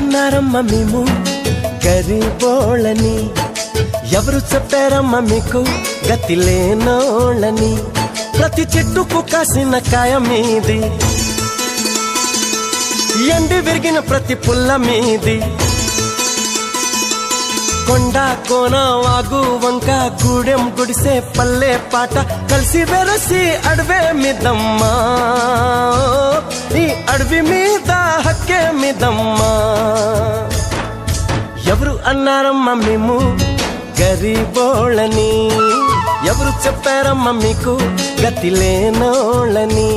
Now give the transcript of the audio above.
అన్నారమ్మ మేము గరీబోళ్ళని, ఎవరు చెప్పారమ్మ మీకు గతి లేనోళ్ళని. ప్రతి చెట్టుకు కాసిన కాయ మీది, ఎండి విరిగిన ప్రతి పుల్ల మీది. కొండ కోన వాగు వంక గూడెం గుడిసే పల్లె పాట కలిసి వెరసి అడవే మిదమ్మా, ఈ అడవి మీద హక్కే మిదమ్మా. ఎవరు అన్నారమ్మ మేము గరీబోళ్ళని, ఎవరు చెప్పారమ్మ మీకు గతి లేనోళ్ళని.